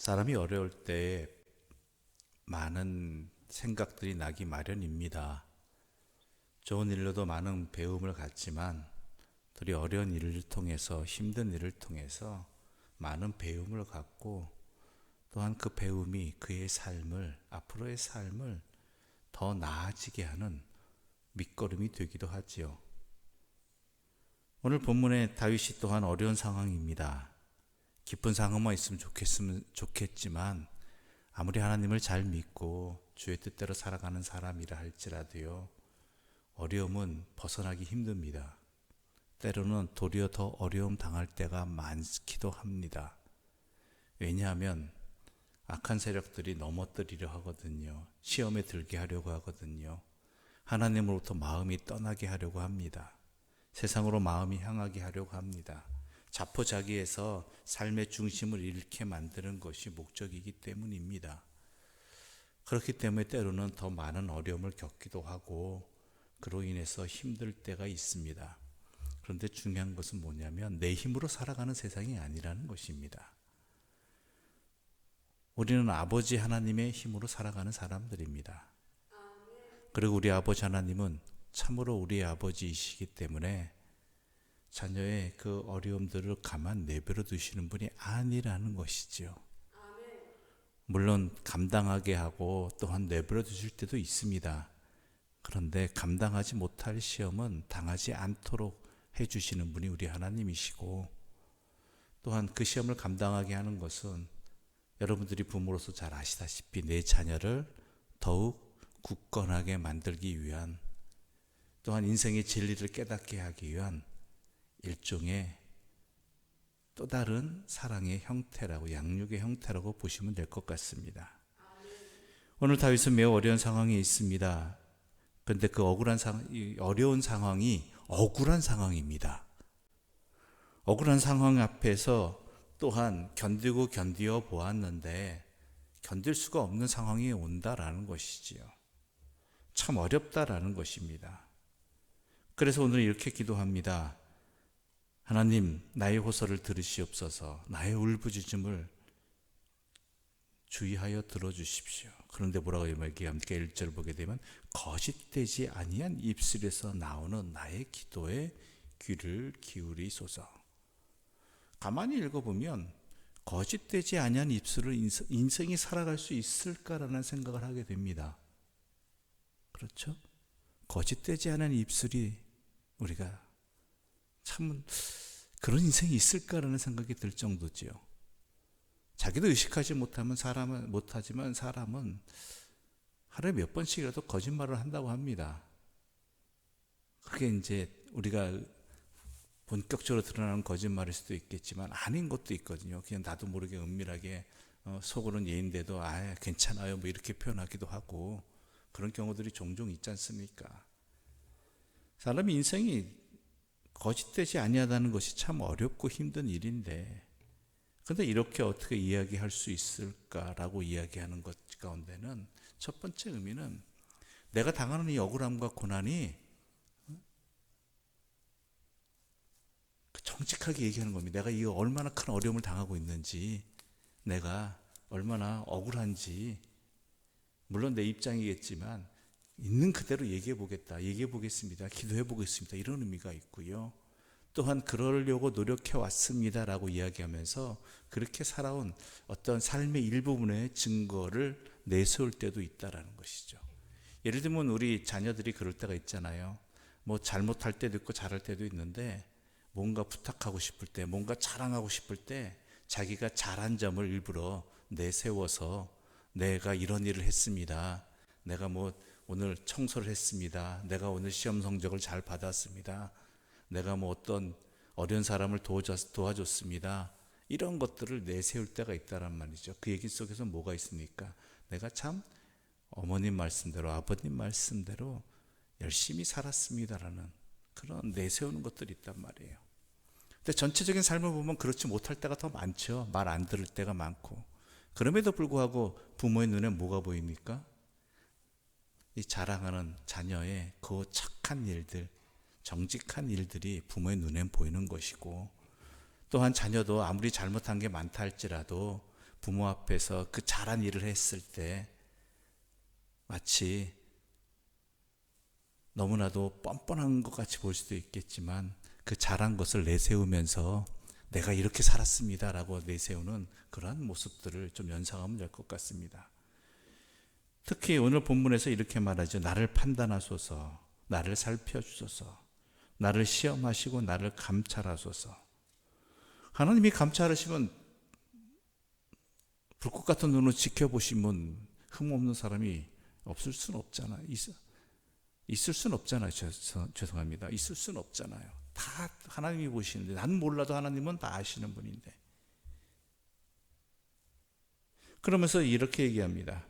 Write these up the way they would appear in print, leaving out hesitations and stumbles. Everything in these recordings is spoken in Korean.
사람이 어려울 때 많은 생각들이 나기 마련입니다. 좋은 일로도 많은 배움을 갖지만 들이 어려운 일을 통해서 힘든 일을 통해서 많은 배움을 갖고 또한 그 배움이 그의 삶을 앞으로의 삶을 더 나아지게 하는 밑거름이 되기도 하지요. 오늘 본문의 다윗이 또한 어려운 상황입니다. 기쁜 상황만 있으면 좋겠지만 아무리 하나님을 잘 믿고 주의 뜻대로 살아가는 사람이라 할지라도요, 어려움은 벗어나기 힘듭니다. 때로는 도리어 더 어려움 당할 때가 많기도 합니다. 왜냐하면 악한 세력들이 넘어뜨리려 하거든요. 시험에 들게 하려고 하거든요. 하나님으로부터 마음이 떠나게 하려고 합니다. 세상으로 마음이 향하게 하려고 합니다. 자포자기해서 삶의 중심을 잃게 만드는 것이 목적이기 때문입니다. 그렇기 때문에 때로는 더 많은 어려움을 겪기도 하고 그로 인해서 힘들 때가 있습니다. 그런데 중요한 것은 뭐냐면 내 힘으로 살아가는 세상이 아니라는 것입니다. 우리는 아버지 하나님의 힘으로 살아가는 사람들입니다. 그리고 우리 아버지 하나님은 참으로 우리의 아버지이시기 때문에 자녀의 그 어려움들을 가만 내버려 두시는 분이 아니라는 것이지요. 물론 감당하게 하고 또한 내버려 두실 때도 있습니다. 그런데 감당하지 못할 시험은 당하지 않도록 해주시는 분이 우리 하나님이시고, 또한 그 시험을 감당하게 하는 것은 여러분들이 부모로서 잘 아시다시피 내 자녀를 더욱 굳건하게 만들기 위한, 또한 인생의 진리를 깨닫게 하기 위한 일종의 또 다른 사랑의 형태라고, 양육의 형태라고 보시면 될 것 같습니다. 오늘 다윗은 매우 어려운 상황에 있습니다. 그런데 그 어려운 상황이 억울한 상황입니다. 억울한 상황 앞에서 또한 견디어 보았는데 견딜 수가 없는 상황이 온다라는 것이지요. 참 어렵다라는 것입니다. 그래서 오늘 이렇게 기도합니다. 하나님, 나의 호소를 들으시옵소서. 나의 울부짖음을 주의하여 들어주십시오. 그런데 뭐라고 얘기합니까? 1절 보게 되면 거짓되지 아니한 입술에서 나오는 나의 기도에 귀를 기울이소서. 가만히 읽어보면 거짓되지 아니한 입술로 인생이 살아갈 수 있을까라는 생각을 하게 됩니다. 그렇죠? 거짓되지 않은 입술이 우리가 참 그런 인생이 있을까라는 생각이 들 정도지요. 자기도 의식하지 못하지만 사람은 하루에 몇 번씩이라도 거짓말을 한다고 합니다. 그게 이제 우리가 본격적으로 드러나는 거짓말일 수도 있겠지만 아닌 것도 있거든요. 그냥 나도 모르게 은밀하게 속으로는 예인데도 괜찮아요 뭐 이렇게 표현하기도 하고, 그런 경우들이 종종 있지 않습니까? 사람의 인생이 거짓되지 아니하다는 것이 참 어렵고 힘든 일인데, 그런데 이렇게 어떻게 이야기할 수 있을까라고 이야기하는 것 가운데는 첫 번째 의미는 내가 당하는 이 억울함과 고난이 정직하게 얘기하는 겁니다. 내가 이 얼마나 큰 어려움을 당하고 있는지, 내가 얼마나 억울한지, 물론 내 입장이겠지만 있는 그대로 얘기해 보겠습니다. 기도해 보겠습니다. 이런 의미가 있고요. 또한 그러려고 노력해 왔습니다라고 이야기하면서 그렇게 살아온 어떤 삶의 일부분의 증거를 내세울 때도 있다라는 것이죠. 예를 들면 우리 자녀들이 그럴 때가 있잖아요. 뭐 잘못할 때도 있고 잘할 때도 있는데, 뭔가 부탁하고 싶을 때, 뭔가 자랑하고 싶을 때 자기가 잘한 점을 일부러 내세워서 내가 이런 일을 했습니다. 내가 뭐 오늘 청소를 했습니다. 내가 오늘 시험 성적을 잘 받았습니다. 내가 뭐 어떤 어려운 사람을 도와줬습니다. 이런 것들을 내세울 때가 있다란 말이죠. 그 얘기 속에서 뭐가 있습니까? 내가 참 어머님 말씀대로, 아버님 말씀대로 열심히 살았습니다라는 그런 내세우는 것들이 있단 말이에요. 근데 전체적인 삶을 보면 그렇지 못할 때가 더 많죠. 말 안 들을 때가 많고. 그럼에도 불구하고 부모의 눈에 뭐가 보입니까? 이 자랑하는 자녀의 그 착한 일들, 정직한 일들이 부모의 눈엔 보이는 것이고, 또한 자녀도 아무리 잘못한 게 많다 할지라도 부모 앞에서 그 잘한 일을 했을 때 마치 너무나도 뻔뻔한 것 같이 볼 수도 있겠지만 그 잘한 것을 내세우면서 내가 이렇게 살았습니다라고 내세우는 그러한 모습들을 좀 연상하면 될 것 같습니다. 특히 오늘 본문에서 이렇게 말하죠. 나를 판단하소서, 나를 살펴주소서, 나를 시험하시고 나를 감찰하소서. 하나님이 감찰하시면 불꽃 같은 눈으로 지켜보시면 흠없는 사람이 없을 수는 없잖아요. 있을 수는 없잖아요. 죄송합니다. 있을 수는 없잖아요. 다 하나님이 보시는데, 난 몰라도 하나님은 다 아시는 분인데. 그러면서 이렇게 얘기합니다.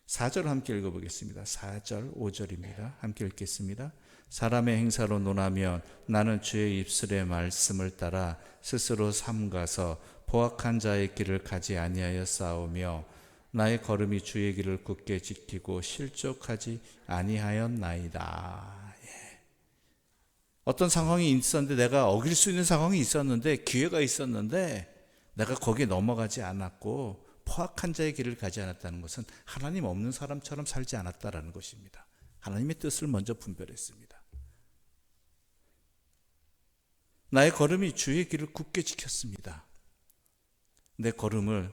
4절 함께 읽어보겠습니다. 4절, 5절입니다. 함께 읽겠습니다. 사람의 행사로 논하면 나는 주의 입술의 말씀을 따라 스스로 삼가서 포악한 자의 길을 가지 아니하여 싸우며 나의 걸음이 주의 길을 굳게 지키고 실족하지 아니하였나이다. 예. 어떤 상황이 있었는데, 내가 어길 수 있는 상황이 있었는데, 기회가 있었는데 내가 거기에 넘어가지 않았고 포악한 자의 길을 가지 않았다는 것은 하나님 없는 사람처럼 살지 않았다라는 것입니다. 하나님의 뜻을 먼저 분별했습니다. 나의 걸음이 주의 길을 굳게 지켰습니다. 내 걸음을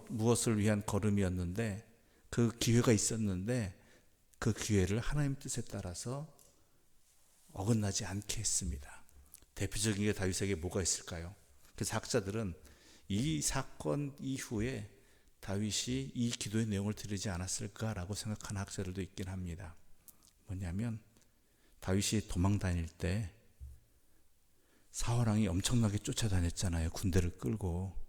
무엇을 위한 걸음이었는데, 그 기회가 있었는데 그 기회를 하나님 뜻에 따라서 어긋나지 않게 했습니다. 대표적인 게 다윗에게 뭐가 있을까요? 그래서 학자들은 이 사건 이후에 다윗이 이 기도의 내용을 들으지 않았을까라고 생각하는 학자들도 있긴 합니다. 뭐냐면 다윗이 도망 다닐 때 사울왕이 엄청나게 쫓아다녔잖아요. 군대를 끌고.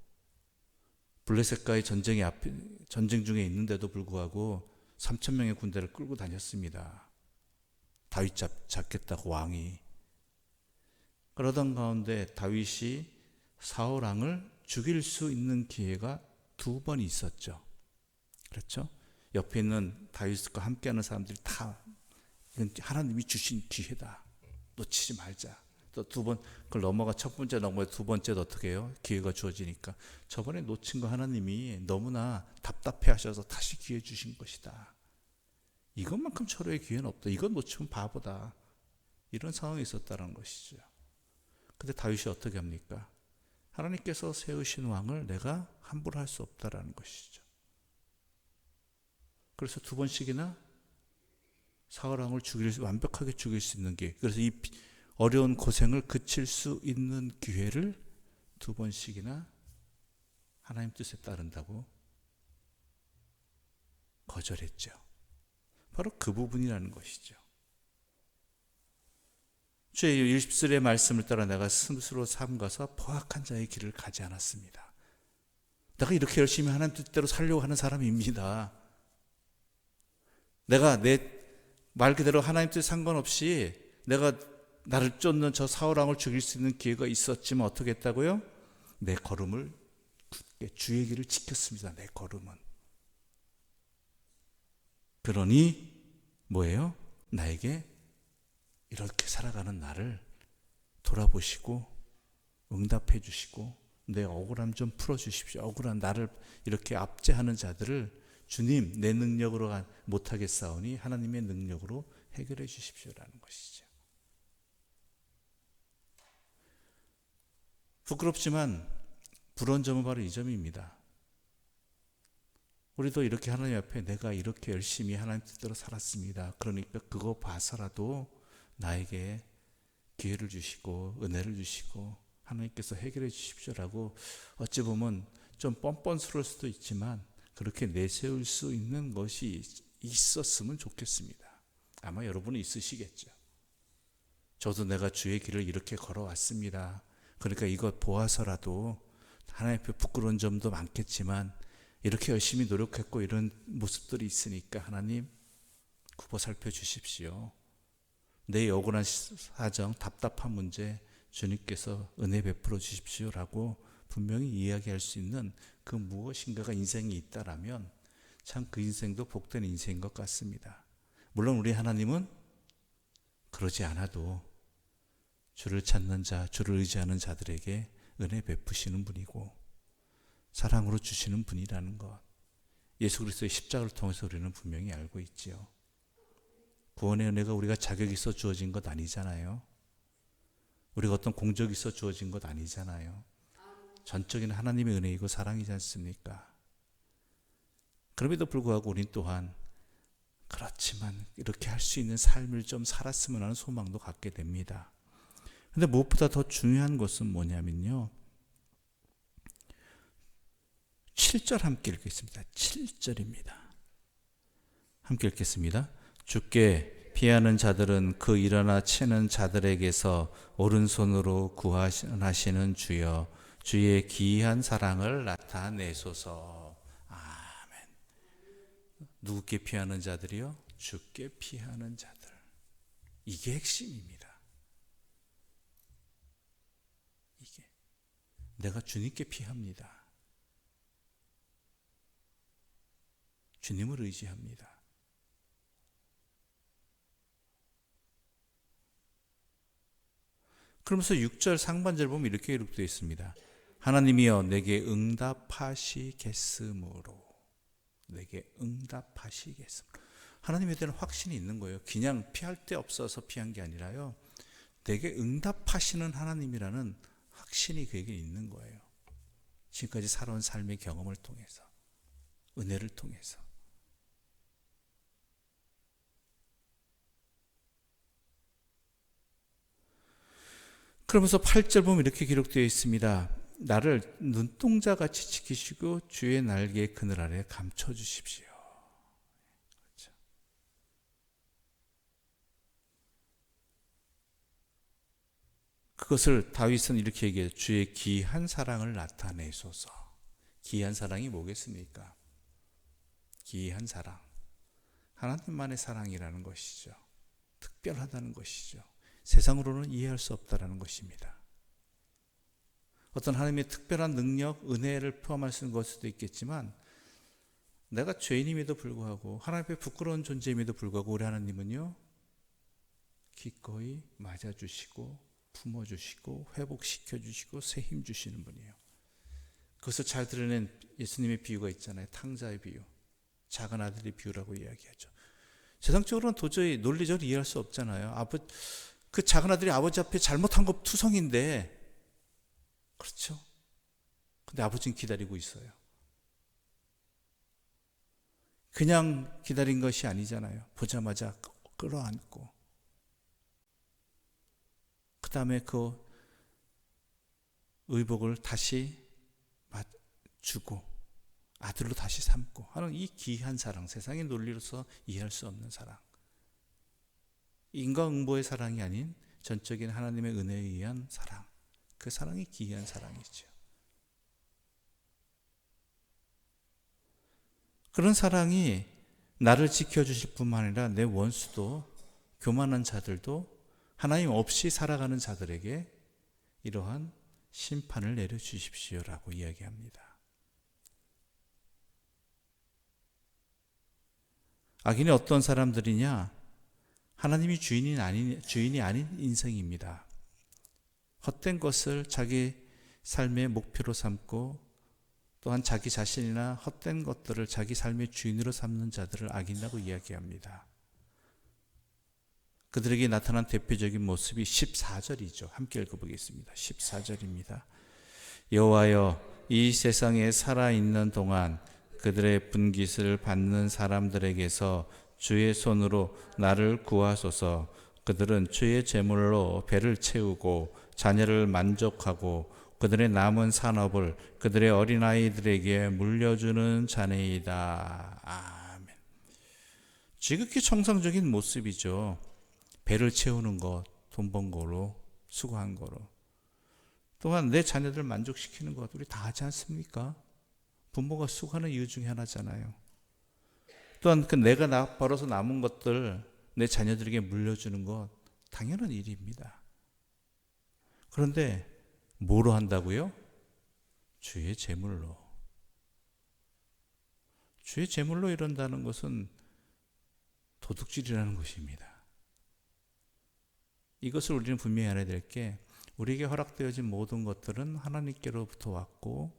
블레셋과의 전쟁 중에 있는데도 불구하고 3,000명의 군대를 끌고 다녔습니다. 다윗 잡겠다고 왕이. 그러던 가운데 다윗이 사울왕을 죽일 수 있는 기회가 2번 있었죠. 그렇죠? 옆에 있는 다윗과 함께하는 사람들이 다 이건 하나님이 주신 기회다. 놓치지 말자. 또 2번 그걸 넘어가 첫 번째 넘어가 2번째도 어떻게 해요? 기회가 주어지니까 저번에 놓친 거 하나님이 너무나 답답해 하셔서 다시 기회 주신 것이다. 이것만큼 철회의 기회는 없다. 이건 놓치면 바보다. 이런 상황이 있었다는 것이죠. 근데 다윗이 어떻게 합니까? 하나님께서 세우신 왕을 내가 함부로 할 수 없다라는 것이죠. 그래서 2번씩이나 사울왕을 완벽하게 죽일 수 있는 기회. 그래서 이 어려운 고생을 그칠 수 있는 기회를 2번씩이나 하나님 뜻에 따른다고 거절했죠. 바로 그 부분이라는 것이죠. 주의 입술의 말씀을 따라 내가 스스로 삼가서 포악한 자의 길을 가지 않았습니다. 내가 이렇게 열심히 하나님 뜻대로 살려고 하는 사람입니다. 내가 내 말 그대로 하나님 뜻 상관없이 내가 나를 쫓는 저 사울왕을 죽일 수 있는 기회가 있었지만 어떻게 했다고요? 내 걸음을 굳게 주의 길을 지켰습니다. 내 걸음은. 그러니 뭐예요? 나에게 이렇게 살아가는 나를 돌아보시고 응답해 주시고 내 억울함 좀 풀어주십시오. 억울한 나를 이렇게 압제하는 자들을 주님 내 능력으로 못하겠사오니 하나님의 능력으로 해결해 주십시오라는 것이죠. 부끄럽지만 부러운 점은 바로 이 점입니다. 우리도 이렇게 하나님 앞에 내가 이렇게 열심히 하나님 뜻대로 살았습니다. 그러니까 그거 봐서라도 나에게 기회를 주시고 은혜를 주시고 하나님께서 해결해 주십시오라고 어찌 보면 좀 뻔뻔스러울 수도 있지만 그렇게 내세울 수 있는 것이 있었으면 좋겠습니다. 아마 여러분은 있으시겠죠. 저도 내가 주의 길을 이렇게 걸어왔습니다. 그러니까 이것 보아서라도 하나님 앞에 부끄러운 점도 많겠지만 이렇게 열심히 노력했고 이런 모습들이 있으니까 하나님 굽어 살펴주십시오. 내 억울한 사정, 답답한 문제 주님께서 은혜 베풀어 주십시오라고 분명히 이야기할 수 있는 그 무엇인가가 인생에 있다라면 참 그 인생도 복된 인생인 것 같습니다. 물론 우리 하나님은 그러지 않아도 주를 찾는 자, 주를 의지하는 자들에게 은혜 베푸시는 분이고 사랑으로 주시는 분이라는 것, 예수 그리스도의 십자가를 통해서 우리는 분명히 알고 있지요. 구원의 은혜가 우리가 자격이 있어 주어진 것 아니잖아요. 우리가 어떤 공적이 있어 주어진 것 아니잖아요. 전적인 하나님의 은혜이고 사랑이지 않습니까? 그럼에도 불구하고 우린 또한 그렇지만 이렇게 할 수 있는 삶을 좀 살았으면 하는 소망도 갖게 됩니다. 근데 무엇보다 더 중요한 것은 뭐냐면요, 7절 함께 읽겠습니다. 7절입니다. 함께 읽겠습니다. 주께 피하는 자들은 그 일어나 치는 자들에게서 오른손으로 구하시는 주여, 주의 기이한 사랑을 나타내소서. 아멘. 누구께 피하는 자들이요? 주께 피하는 자들. 이게 핵심입니다. 이게 내가 주님께 피합니다. 주님을 의지합니다. 그러면서 6절 상반절 보면 이렇게 기록되어 있습니다. 하나님이여 내게 응답하시겠으므로. 내게 응답하시겠으므로. 하나님에 대한 확신이 있는 거예요. 그냥 피할 데 없어서 피한 게 아니라요, 내게 응답하시는 하나님이라는 확신이 그에게 있는 거예요. 지금까지 살아온 삶의 경험을 통해서, 은혜를 통해서. 그러면서 8절 보면 이렇게 기록되어 있습니다. 나를 눈동자같이 지키시고 주의 날개의 그늘 아래 감춰주십시오. 그렇죠. 그것을 다윗은 이렇게 얘기해요. 주의 기이한 사랑을 나타내소서. 기이한 사랑이 뭐겠습니까? 기이한 사랑, 하나님만의 사랑이라는 것이죠. 특별하다는 것이죠. 세상으로는 이해할 수 없다는 것입니다. 어떤 하나님의 특별한 능력, 은혜를 포함할 수 있는 것일 수도 있겠지만, 내가 죄인임에도 불구하고 하나님 앞에 부끄러운 존재임에도 불구하고 우리 하나님은요, 기꺼이 맞아주시고 품어주시고 회복시켜주시고 새 힘 주시는 분이에요. 그것을 잘 드러낸 예수님의 비유가 있잖아요. 탕자의 비유, 작은 아들의 비유라고 이야기하죠. 세상적으로는 도저히 논리적으로 이해할 수 없잖아요. 그 작은 아들이 아버지 앞에 잘못한 것 투성인데, 그렇죠? 근데 아버지는 기다리고 있어요. 그냥 기다린 것이 아니잖아요. 보자마자 끌어안고, 그 다음에 그 의복을 다시 주고 아들로 다시 삼고 하는 이 기이한 사랑, 세상의 논리로서 이해할 수 없는 사랑, 인과응보의 사랑이 아닌 전적인 하나님의 은혜에 의한 사랑, 그 사랑이 기이한 사랑이죠. 그런 사랑이 나를 지켜주실 뿐만 아니라 내 원수도, 교만한 자들도, 하나님 없이 살아가는 자들에게 이러한 심판을 내려주십시오라고 이야기합니다. 악인이 어떤 사람들이냐? 하나님이 주인이 아닌 인생입니다. 헛된 것을 자기 삶의 목표로 삼고, 또한 자기 자신이나 헛된 것들을 자기 삶의 주인으로 삼는 자들을 악인이라고 이야기합니다. 그들에게 나타난 대표적인 모습이 14절이죠. 함께 읽어보겠습니다. 14절입니다. 여호와여, 이 세상에 살아있는 동안 그들의 분깃을 받는 사람들에게서 주의 손으로 나를 구하소서. 그들은 주의 제물로 배를 채우고 자녀를 만족하고 그들의 남은 산업을 그들의 어린아이들에게 물려주는 자네이다. 아멘. 지극히 정상적인 모습이죠. 배를 채우는 것, 돈 번 거로, 수고한 거로. 또한 내 자녀들 만족시키는 것, 우리 다 하지 않습니까? 부모가 수고하는 이유 중에 하나잖아요. 또한 그 내가 벌어서 남은 것들 내 자녀들에게 물려주는 것, 당연한 일입니다. 그런데 뭐로 한다고요? 주의 제물로. 주의 제물로 이런다는 것은 도둑질이라는 것입니다. 이것을 우리는 분명히 알아야 될 게, 우리에게 허락되어진 모든 것들은 하나님께로부터 왔고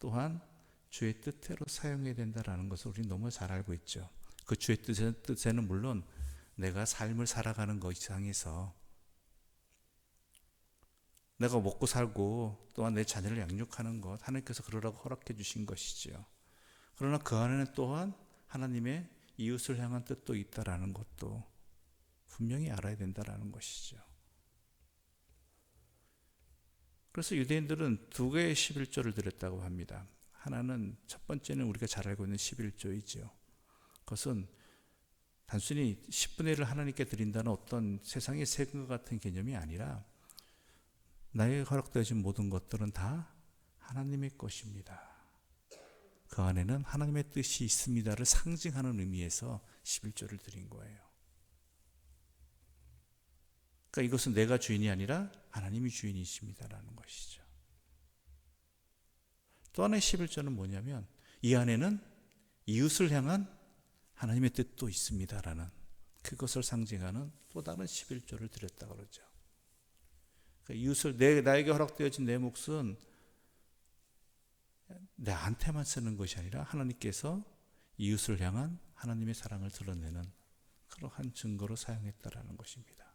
또한 주의 뜻대로 사용해야 된다는 것을 우리 너무 잘 알고 있죠. 그 주의 뜻에는 물론 내가 삶을 살아가는 것 이상에서 내가 먹고 살고 또한 내 자녀를 양육하는 것, 하나님께서 그러라고 허락해 주신 것이죠. 그러나 그 안에는 또한 하나님의 이웃을 향한 뜻도 있다라는 것도 분명히 알아야 된다라는 것이죠. 그래서 유대인들은 두 개의 11조를 드렸다고 합니다. 하나는, 첫 번째는 우리가 잘 알고 있는 11조이죠. 그것은 단순히 10분의 1을 하나님께 드린다는 어떤 세상의 세금과 같은 개념이 아니라 나에게 허락되어진 모든 것들은 다 하나님의 것입니다. 그 안에는 하나님의 뜻이 있습니다를 상징하는 의미에서 11조를 드린 거예요. 그러니까 이것은 내가 주인이 아니라 하나님이 주인이십니다라는 것이죠. 또 하나의 11조는 뭐냐면 이 안에는 이웃을 향한 하나님의 뜻도 있습니다라는 그것을 상징하는 또 다른 11조를 드렸다고 그러죠. 그러니까 이웃을 나에게 허락되어진 내 몫은 나한테만 쓰는 것이 아니라 하나님께서 이웃을 향한 하나님의 사랑을 드러내는 그러한 증거로 사용했다라는 것입니다.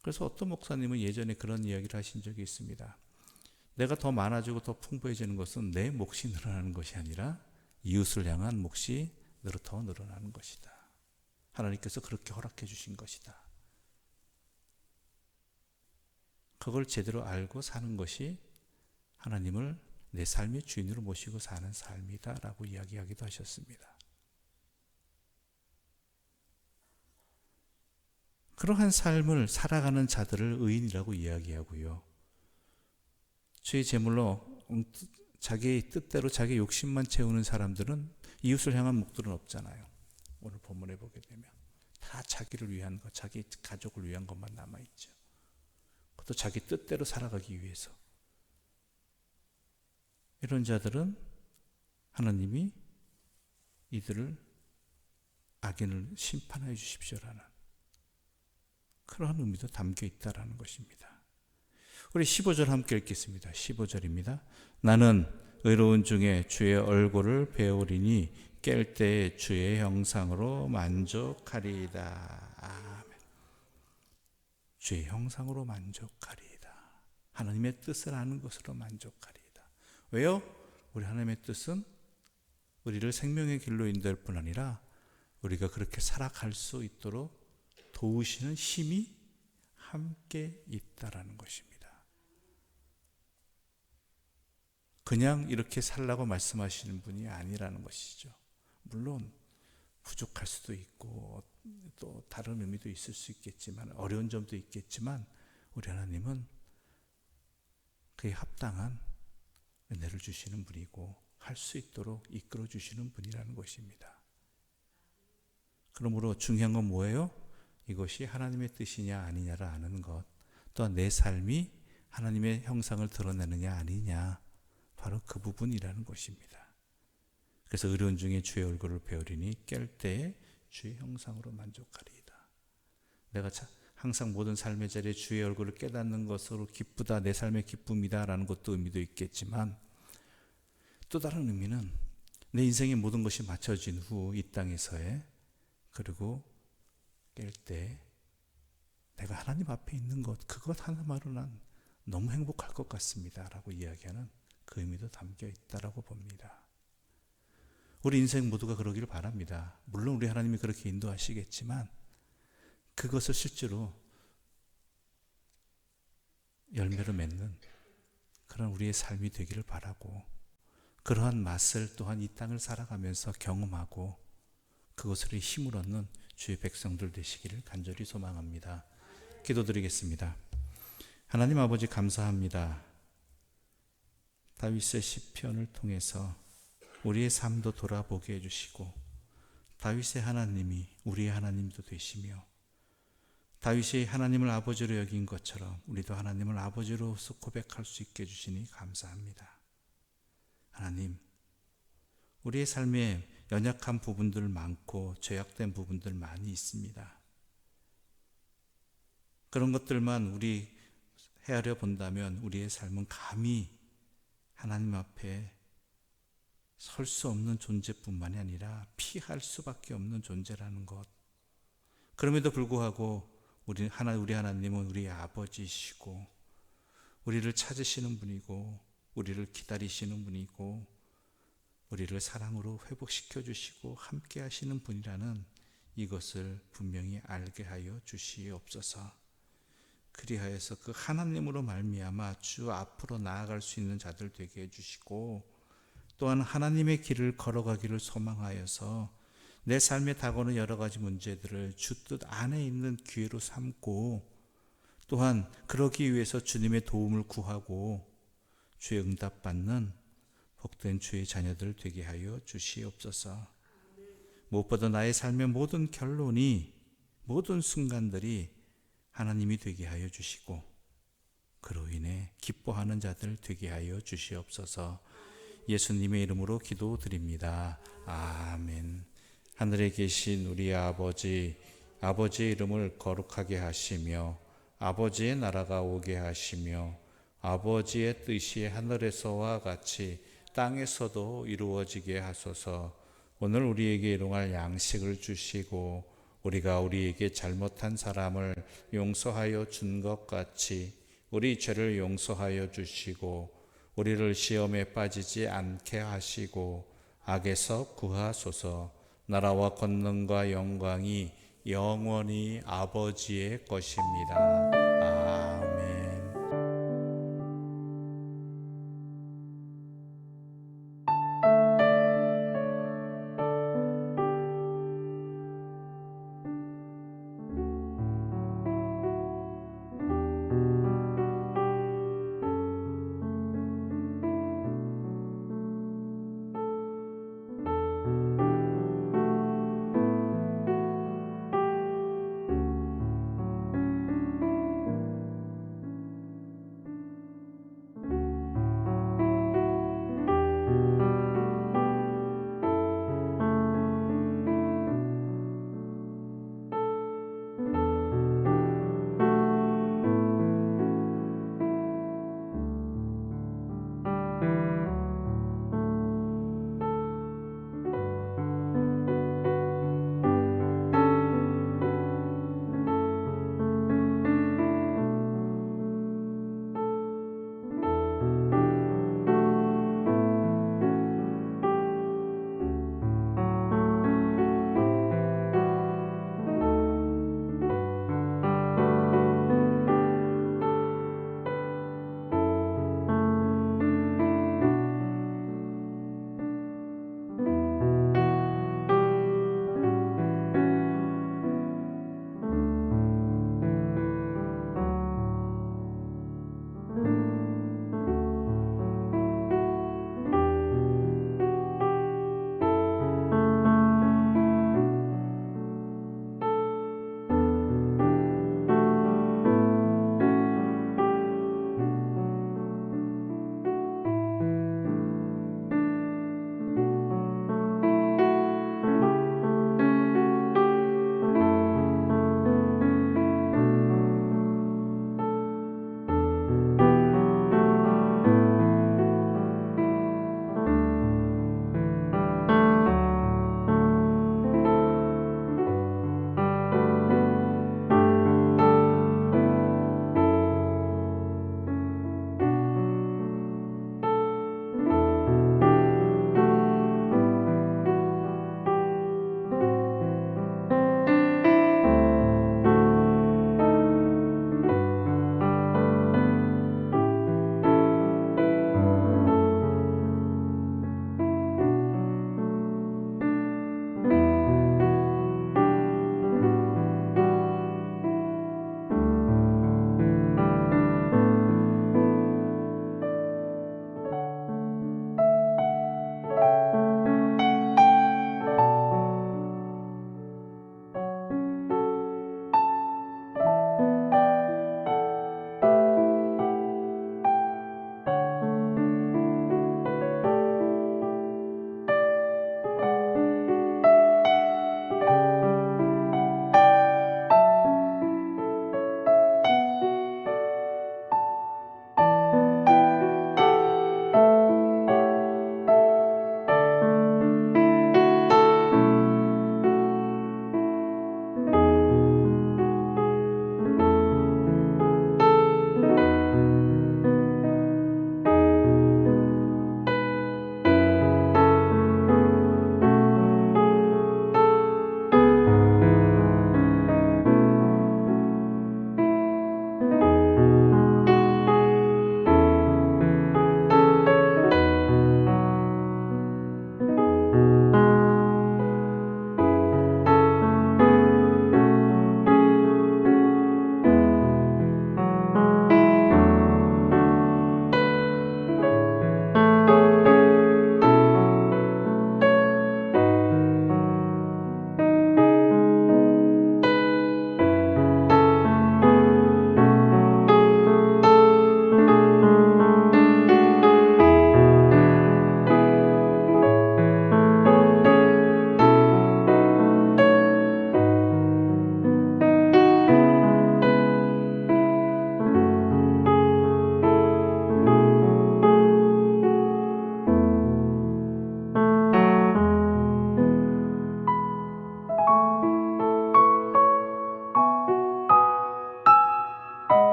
그래서 어떤 목사님은 예전에 그런 이야기를 하신 적이 있습니다. 내가 더 많아지고 더 풍부해지는 것은 내 몫이 늘어나는 것이 아니라 이웃을 향한 몫이 더 늘어나는 것이다. 하나님께서 그렇게 허락해 주신 것이다. 그걸 제대로 알고 사는 것이 하나님을 내 삶의 주인으로 모시고 사는 삶이다 라고 이야기하기도 하셨습니다. 그러한 삶을 살아가는 자들을 의인이라고 이야기하고요. 주의 제물로 자기의 뜻대로 자기 욕심만 채우는 사람들은 이웃을 향한 목들은 없잖아요. 오늘 본문에 보게 되면 다 자기를 위한 것, 자기 가족을 위한 것만 남아있죠. 그것도 자기 뜻대로 살아가기 위해서. 이런 자들은 하나님이 이들을 악인을 심판해 주십시오라는 그러한 의미도 담겨 있다라는 것입니다. 우리 15절 함께 읽겠습니다. 15절입니다. 나는 의로운 중에 주의 얼굴을 배우리니 깰 때에 주의 형상으로 만족하리이다. 아멘. 주의 형상으로 만족하리이다. 하나님의 뜻을 아는 것으로 만족하리이다. 왜요? 우리 하나님의 뜻은 우리를 생명의 길로 인도할 뿐 아니라 우리가 그렇게 살아갈 수 있도록 도우시는 힘이 함께 있다라는 것입니다. 그냥 이렇게 살라고 말씀하시는 분이 아니라는 것이죠. 물론 부족할 수도 있고 또 다른 의미도 있을 수 있겠지만 어려운 점도 있겠지만 우리 하나님은 그에 합당한 은혜를 주시는 분이고 할 수 있도록 이끌어 주시는 분이라는 것입니다. 그러므로 중요한 건 뭐예요? 이것이 하나님의 뜻이냐 아니냐를 아는 것, 또한 내 삶이 하나님의 형상을 드러내느냐 아니냐, 바로 그 부분이라는 것입니다. 그래서 의로운 중에 주의 얼굴을 배우리니 깰 때에 주의 형상으로 만족하리이다. 내가 항상 모든 삶의 자리에 주의 얼굴을 깨닫는 것으로 기쁘다, 내 삶의 기쁨이다 라는 것도 의미도 있겠지만 또 다른 의미는 내 인생의 모든 것이 맞춰진 후 이 땅에서의, 그리고 깰 때 내가 하나님 앞에 있는 것, 그것 하나만으로 난 너무 행복할 것 같습니다 라고 이야기하는 그 의미도 담겨 있다라고 봅니다. 우리 인생 모두가 그러기를 바랍니다. 물론 우리 하나님이 그렇게 인도하시겠지만 그것을 실제로 열매로 맺는 그런 우리의 삶이 되기를 바라고, 그러한 맛을 또한 이 땅을 살아가면서 경험하고 그것을 힘을 얻는 주의 백성들 되시기를 간절히 소망합니다. 기도드리겠습니다. 하나님 아버지 감사합니다. 다윗의 시편을 통해서 우리의 삶도 돌아보게 해주시고 다윗의 하나님이 우리의 하나님도 되시며 다윗이 하나님을 아버지로 여긴 것처럼 우리도 하나님을 아버지로서 고백할 수 있게 해주시니 감사합니다. 하나님, 우리의 삶에 연약한 부분들 많고 죄악된 부분들 많이 있습니다. 그런 것들만 우리 헤아려 본다면 우리의 삶은 감히 하나님 앞에 설 수 없는 존재뿐만이 아니라 피할 수밖에 없는 존재라는 것. 그럼에도 불구하고 우리 하나님은 우리의 아버지이시고 우리를 찾으시는 분이고 우리를 기다리시는 분이고 우리를 사랑으로 회복시켜 주시고 함께 하시는 분이라는 이것을 분명히 알게 하여 주시옵소서. 그리하여서 그 하나님으로 말미암아 주 앞으로 나아갈 수 있는 자들 되게 해주시고 또한 하나님의 길을 걸어가기를 소망하여서 내 삶에 다가오는 여러 가지 문제들을 주 뜻 안에 있는 기회로 삼고 또한 그러기 위해서 주님의 도움을 구하고 주의 응답받는 복된 주의 자녀들 되게 하여 주시옵소서. 무엇보다 나의 삶의 모든 결론이 모든 순간들이 하나님이 되게 하여 주시고 그로 인해 기뻐하는 자들 되게 하여 주시옵소서. 예수님의 이름으로 기도드립니다. 아멘. 하늘에 계신 우리 아버지, 아버지의 이름을 거룩하게 하시며 아버지의 나라가 오게 하시며 아버지의 뜻이 하늘에서와 같이 땅에서도 이루어지게 하소서. 오늘 우리에게 일용할 양식을 주시고 우리가 우리에게 잘못한 사람을 용서하여 준 것 같이 우리 죄를 용서하여 주시고 우리를 시험에 빠지지 않게 하시고 악에서 구하소서. 나라와 권능과 영광이 영원히 아버지의 것입니다.